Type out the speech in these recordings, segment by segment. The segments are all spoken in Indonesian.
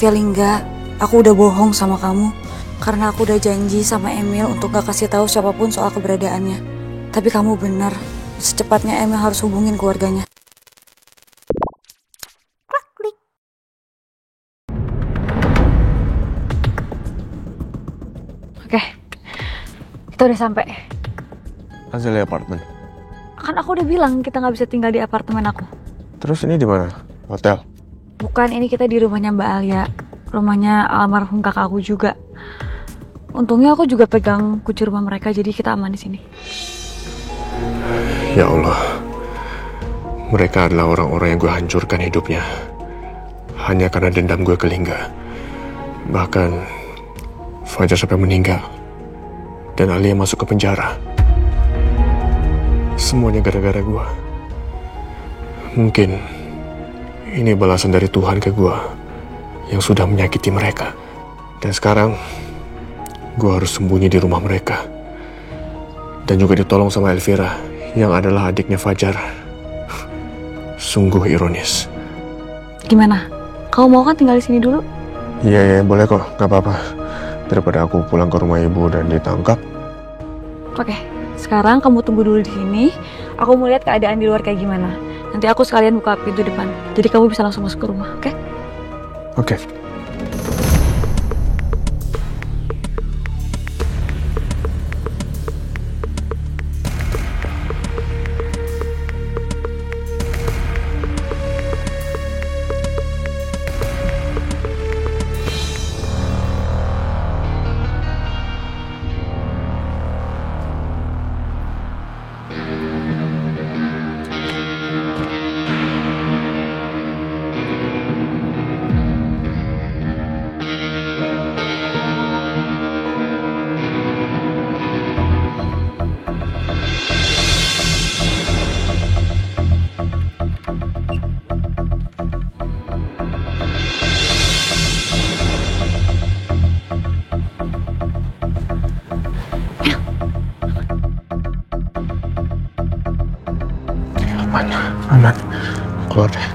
Maaf ya Lingga, aku udah bohong sama kamu. Karena aku udah janji sama Emil untuk gak kasih tahu siapapun soal keberadaannya. Tapi kamu benar, secepatnya Emil harus hubungin keluarganya. Oke, kita udah sampai. Azalea apartemen. Kan aku udah bilang kita nggak bisa tinggal di apartemen aku. Terus ini di mana? Hotel? Bukan, ini kita di rumahnya Mbak Alia. Rumahnya almarhum kakak aku juga. Untungnya aku juga pegang kunci rumah mereka, jadi kita aman di sini. Ya Allah, mereka adalah orang-orang yang gue hancurkan hidupnya hanya karena dendam gue ke Lingga. Bahkan Fajar sampai meninggal dan Alia masuk ke penjara. Semuanya gara-gara gue. Mungkin ini balasan dari Tuhan ke gue yang sudah menyakiti mereka. Dan sekarang gue harus sembunyi di rumah mereka. Dan juga ditolong sama Elvira yang adalah adiknya Fajar. Sungguh ironis. Gimana? Kau mau kan tinggal di sini dulu? Iya, boleh kok, gak apa-apa. Daripada aku pulang ke rumah ibu dan ditangkap. Oke, sekarang kamu tunggu dulu di sini. Aku mau lihat keadaan di luar kayak gimana. Nanti aku sekalian buka pintu depan. Jadi kamu bisa langsung masuk ke rumah, oke? Oke. Aman. Keluar deh.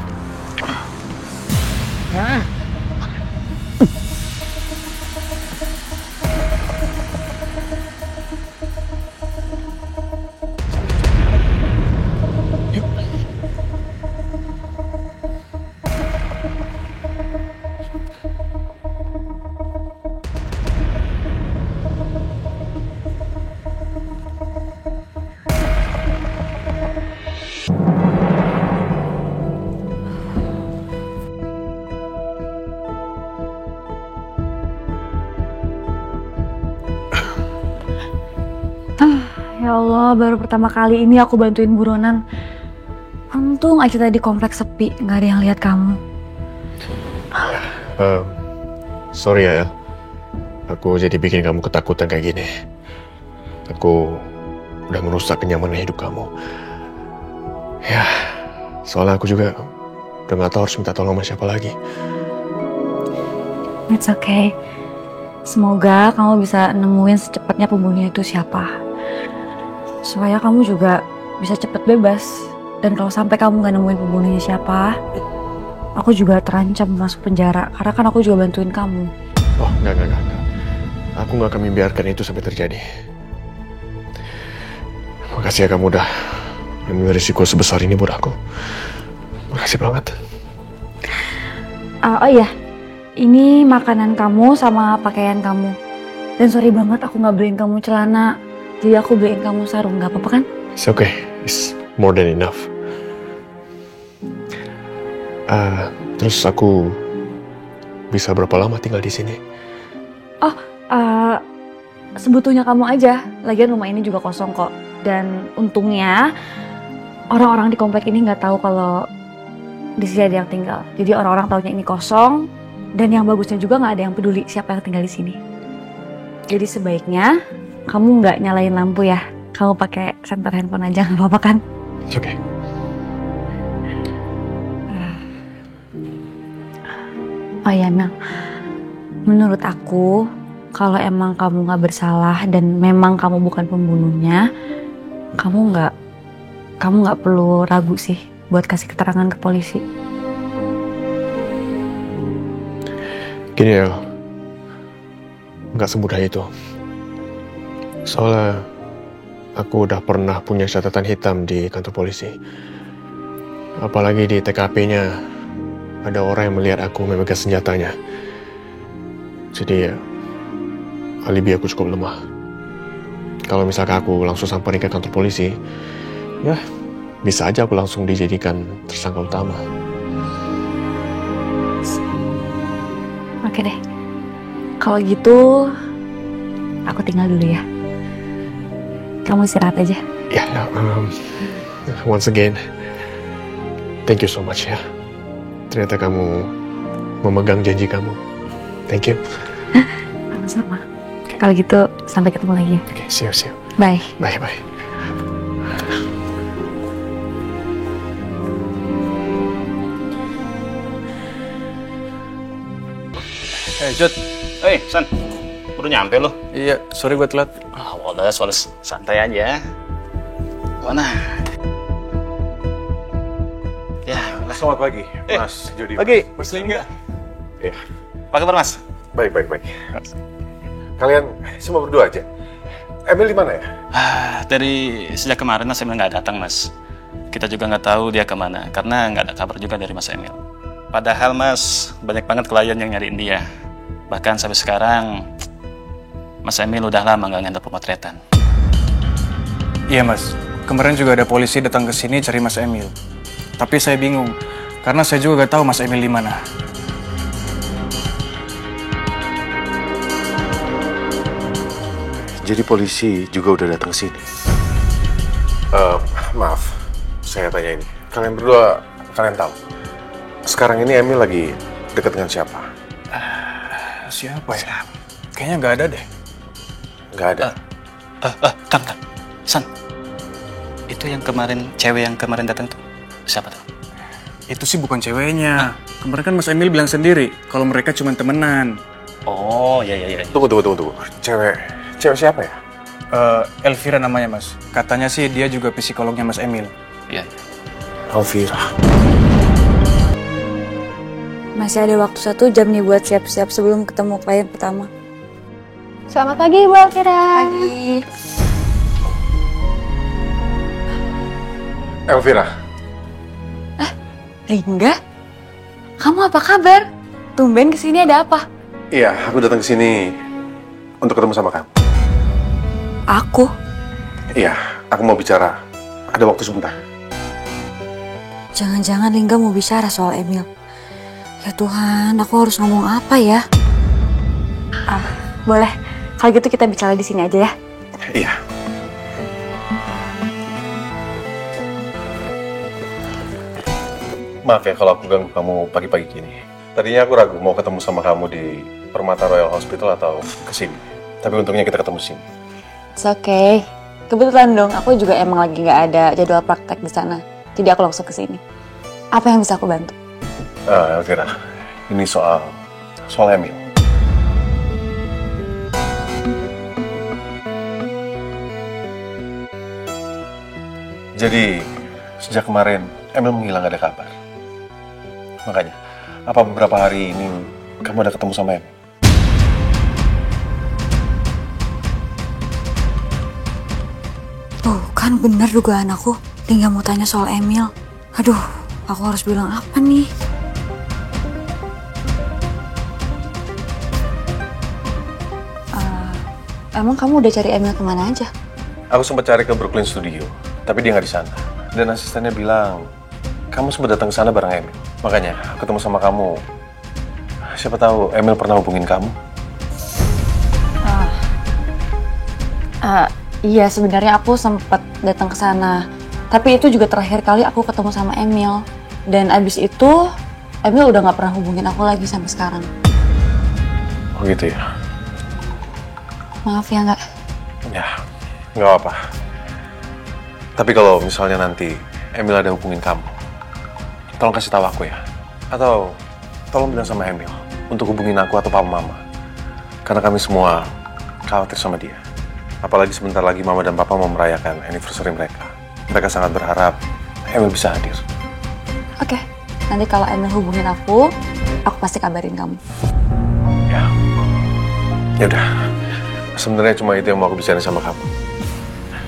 Ya Allah, baru pertama kali ini aku bantuin buronan. Untung aja tadi kompleks sepi, nggak ada yang lihat kamu. Sorry ya, El. Aku jadi bikin kamu ketakutan kayak gini. Aku udah merusak kenyamanan hidup kamu. Ya, soalnya aku juga udah gak tahu harus minta tolong sama siapa lagi. It's okay. Semoga kamu bisa nemuin secepatnya pembunuhnya itu siapa. Supaya kamu juga bisa cepet bebas. Dan kalau sampai kamu gak nemuin pembunuhnya siapa, aku juga terancam masuk penjara. Karena kan aku juga bantuin kamu. Oh, enggak. Aku gak akan membiarkan itu sampai terjadi. Makasih ya kamu udah ambil risiko sebesar ini buat aku. Makasih banget. Oh iya, ini makanan kamu sama pakaian kamu. Dan sorry banget aku gak beliin kamu celana. Jadi aku beliin kamu sarung, gak apa-apa kan? It's okay, it's more than enough. Terus aku bisa berapa lama tinggal di sini? Sebetulnya kamu aja. Lagian rumah ini juga kosong kok. Dan untungnya orang-orang di komplek ini nggak tahu kalau di sini ada yang tinggal. Jadi orang-orang taunya ini kosong. Dan yang bagusnya juga nggak ada yang peduli siapa yang tinggal di sini. Jadi sebaiknya kamu nggak nyalain lampu ya. Kamu pakai senter handphone aja, nggak apa-apa kan? It's okay. Oh iya Mel, menurut aku kalau emang kamu nggak bersalah dan memang kamu bukan pembunuhnya, kamu nggak perlu ragu sih buat kasih keterangan ke polisi. Gini ya, nggak semudah itu. Soalnya aku udah pernah punya catatan hitam di kantor polisi. Apalagi di TKP-nya ada orang yang melihat aku memegang senjatanya. Jadi ya, alibi aku cukup lemah. Kalau misalkan aku langsung samperin ke kantor polisi, ya bisa aja aku langsung dijadikan tersangka utama. Oke deh. Kalau gitu, aku tinggal dulu ya. Kamu istirahat aja. Ya, once again, thank you so much ya. Ternyata kamu memegang janji kamu. Thank you. Sama-sama. Kalau gitu, sampai ketemu lagi. Oke, see you. Bye. Bye. Jod. San. Baru nyampe lo? Iya, sorry gue telat. Udah, soal santai aja. Mana? Ya, Selamat pagi, Mas Jody. pagi. Mas Lingga. Iya. Apa kabar, Mas? Baik. Kalian semua berdua aja. Emil di mana ya? Dari sejak kemarin Mas Emil nggak datang, Mas. Kita juga nggak tahu dia kemana, karena nggak ada kabar juga dari Mas Emil. Padahal, Mas, banyak banget klien yang nyariin dia. Bahkan sampai sekarang, Mas Emil udah lama nggak ngantar pemotretan. Iya mas, kemarin juga ada polisi datang ke sini cari Mas Emil. Tapi saya bingung, karena saya juga gak tahu Mas Emil di mana. Jadi polisi juga udah datang ke sini. Maaf, saya tanya ini. Kalian berdua, kalian tahu? Sekarang ini Emil lagi dekat dengan siapa? Siapa ya? Kayaknya nggak ada deh. Nggak ada. Kan. San, itu yang kemarin, cewek yang kemarin datang tuh, siapa tuh? Itu sih bukan ceweknya. Kemarin kan Mas Emil bilang sendiri kalau mereka cuma temenan. Oh, iya. Tunggu. Cewek siapa ya? Elvira namanya mas. Katanya sih dia juga psikolognya Mas Emil. Iya. Elvira. Masih ada waktu 1 jam nih buat siap-siap sebelum ketemu klien pertama. Selamat pagi, Bu Elvira. Pagi. Elvira. Lingga? Kamu apa kabar? Tumben kesini ada apa? Iya, aku datang ke sini untuk ketemu sama kamu. Aku? Iya, aku mau bicara. Ada waktu sebentar. Jangan-jangan Lingga mau bicara soal Emil. Ya Tuhan, aku harus ngomong apa ya? Boleh. Kalau gitu kita bicara di sini aja ya. Iya. Maaf ya kalau aku ganggu kamu pagi-pagi gini. Tadinya aku ragu mau ketemu sama kamu di Permata Royal Hospital atau kesini. Tapi untungnya kita ketemu sini. It's okay. Kebetulan dong, aku juga emang lagi nggak ada jadwal praktek di sana. Jadi aku langsung ke sini. Apa yang bisa aku bantu? Elvira, ini soal Emil. Jadi, sejak kemarin Emil menghilang, gak ada kabar. Makanya, apa beberapa hari ini kamu ada ketemu sama Emil? Tuh, kan bener dugaan aku. Lingga mau tanya soal Emil. Aduh, aku harus bilang apa nih? Emang kamu udah cari Emil kemana aja? Aku sempat cari ke Brooklyn Studio, tapi dia nggak di sana. Dan asistennya bilang, kamu sempat datang ke sana bareng Emil. Makanya, aku ketemu sama kamu. Siapa tahu Emil pernah hubungin kamu? Iya, sebenarnya aku sempat datang ke sana. Tapi itu juga terakhir kali aku ketemu sama Emil. Dan abis itu, Emil udah nggak pernah hubungin aku lagi sampai sekarang. Oh gitu ya? Maaf ya nggak. Ya, nggak apa-apa. Tapi kalau misalnya nanti Emil ada hubungin kamu, tolong kasih tahu aku ya. Atau tolong bilang sama Emil untuk hubungin aku atau papa mama. Karena kami semua khawatir sama dia. Apalagi sebentar lagi mama dan papa mau merayakan anniversary mereka. Mereka sangat berharap Emil bisa hadir. Oke, nanti kalau Emil hubungin aku pasti kabarin kamu. Ya udah. Sebenarnya cuma itu yang mau aku bicarain sama kamu.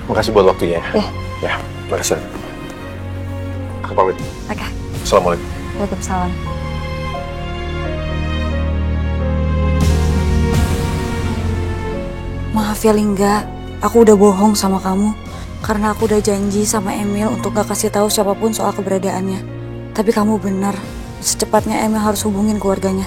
Makasih buat waktunya ya. Ya, makasih. Aku pamit. Oke. Assalamualaikum. Waalaikumsalam. Maaf ya Lingga, aku udah bohong sama kamu. Karena aku udah janji sama Emil untuk gak kasih tahu siapapun soal keberadaannya. Tapi kamu benar, secepatnya Emil harus hubungin keluarganya.